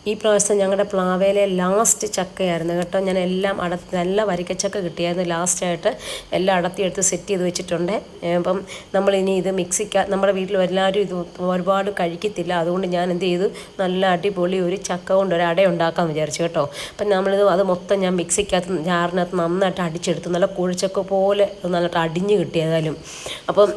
ഈ പ്രാവശ്യം ഞങ്ങളുടെ പ്ലാവേലെ ലാസ്റ്റ് ചക്കയായിരുന്നു കേട്ടോ. ഞാൻ എല്ലാം നല്ല വരിക്കച്ചക്ക കിട്ടിയായിരുന്നു ലാസ്റ്റായിട്ട്. എല്ലാം അടത്തിയെടുത്ത് സെറ്റ് ചെയ്ത് വെച്ചിട്ടുണ്ട്. അപ്പം നമ്മളിനി ഇത് നമ്മുടെ വീട്ടിൽ എല്ലാവരും ഇത് ഒരുപാട് കഴിക്കത്തില്ല. അതുകൊണ്ട് ഞാൻ എന്ത് ചെയ്തു, നല്ല അടിപൊളി ഒരു ചക്ക കൊണ്ട് ഒരു അട ഉണ്ടാക്കാമെന്ന് വിചാരിച്ചു കേട്ടോ. അപ്പം അത് മൊത്തം ഞാൻ മിക്സിക്കകത്ത് ജാറിനകത്ത് നന്നായിട്ട് അടിച്ചെടുത്തു. നല്ല കുഴച്ചക്ക പോലെ നന്നായിട്ട് അടിഞ്ഞ് കിട്ടിയതായാലും. അപ്പം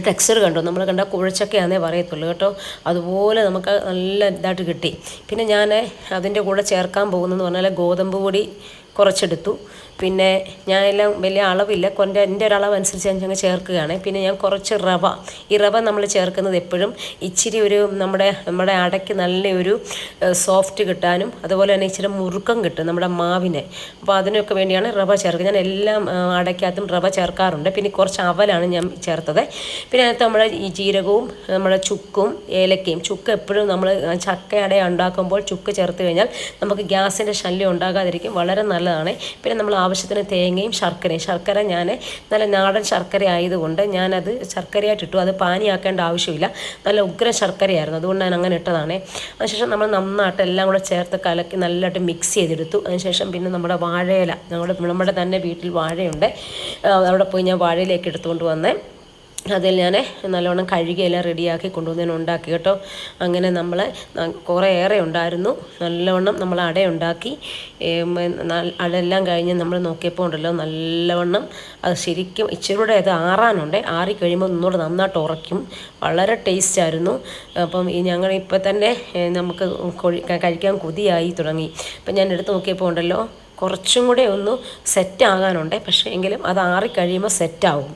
ടെക്സ്ചർ കണ്ടോ, നമ്മൾ കണ്ട കുഴച്ചക്കയാണെന്നേ പറയത്തുള്ളൂ കേട്ടോ. അതുപോലെ നമുക്ക് നല്ല ഇതായിട്ട് കിട്ടി. പിന്നെ ഞാൻ അതിൻ്റെ കൂടെ ചേർക്കാൻ പോകുന്നതെന്ന് പറഞ്ഞാൽ ഗോതമ്പ് പൊടി കുറച്ചെടുത്തു. പിന്നെ ഞാനെല്ലാം വലിയ അളവില്ല, എൻ്റെ ഒരളവനുസരിച്ച് ഞാൻ ചേർക്കുകയാണ്. പിന്നെ ഞാൻ കുറച്ച് ഈ റവ നമ്മൾ ചേർക്കുന്നത് എപ്പോഴും ഇച്ചിരി ഒരു നമ്മുടെ അടയ്ക്ക് നല്ലൊരു സോഫ്റ്റ് കിട്ടാനും അതുപോലെ തന്നെ ഇച്ചിരി മുറുക്കം കിട്ടും നമ്മുടെ മാവിനെ. അപ്പോൾ അതിനൊക്കെ വേണ്ടിയാണ് റവ ചേർക്കുക. ഞാൻ എല്ലാം അടയ്ക്കകത്തും റവ ചേർക്കാറുണ്ട്. പിന്നെ കുറച്ച് അവലാണ് ഞാൻ ചേർത്തത്. പിന്നെ അതിനകത്ത് നമ്മുടെ ഈ ജീരകവും നമ്മുടെ ചുക്കും ഏലക്കയും. ചുക്ക് എപ്പോഴും നമ്മൾ ചക്കയട ഉണ്ടാക്കുമ്പോൾ ചുക്ക് ചേർത്ത് കഴിഞ്ഞാൽ നമുക്ക് ഗ്യാസിൻ്റെ ശല്യം ഉണ്ടാകാതിരിക്കും, വളരെ നല്ലതാണ്. പിന്നെ നമ്മൾ ആവശ്യത്തിന് തേങ്ങയും ശർക്കര ഞാൻ നല്ല നാടൻ ശർക്കര ആയതുകൊണ്ട് ഞാനത് ശർക്കരയായിട്ടിട്ടു. അത് പാനിയാക്കേണ്ട ആവശ്യമില്ല, നല്ല ഉഗ്ര ശർക്കരയായിരുന്നു, അതുകൊണ്ട് ഞാൻ അങ്ങനെ ഇട്ടതാണ്. അതിനുശേഷം നമ്മൾ നന്നായിട്ട് എല്ലാം കൂടെ ചേർത്ത് കലക്കി നല്ലതായിട്ട് മിക്സ് ചെയ്തെടുത്തു. അതിനുശേഷം പിന്നെ നമ്മുടെ വാഴയില, നമ്മുടെ തന്നെ വീട്ടിൽ വാഴയുണ്ട്, അവിടെ പോയി ഞാൻ വാഴയിലേക്ക് എടുത്തുകൊണ്ട് വന്നേ. അതിൽ ഞാൻ നല്ലവണ്ണം കഴുകിയെല്ലാം റെഡിയാക്കി കൊണ്ടുവന്ന് ഉണ്ടാക്കി കേട്ടോ. അങ്ങനെ നമ്മൾ കുറേ ഏറെ ഉണ്ടായിരുന്നു. നല്ലവണ്ണം നമ്മൾ അടയുണ്ടാക്കി. അതെല്ലാം കഴിഞ്ഞ് നമ്മൾ നോക്കിയപ്പോൾ ഉണ്ടല്ലോ, നല്ലവണ്ണം അത് ശരിക്കും ഇച്ചിരൂടെ അത് ആറാനുണ്ട്. ആറിക്കഴിയുമ്പോൾ ഒന്നുകൂടെ നന്നായിട്ട് ഉറയ്ക്കും. വളരെ ടേസ്റ്റായിരുന്നു. അപ്പം ഞങ്ങൾ ഇപ്പം തന്നെ നമുക്ക് കഴിക്കാൻ കൊതിയായി തുടങ്ങി. അപ്പം ഞാൻ എടുത്ത് നോക്കിയപ്പോൾ ഉണ്ടല്ലോ, കുറച്ചും കൂടെ ഒന്ന് സെറ്റാകാനുണ്ട്. പക്ഷേ എങ്കിലും അത് ആറിക്കഴിയുമ്പോൾ സെറ്റാവും.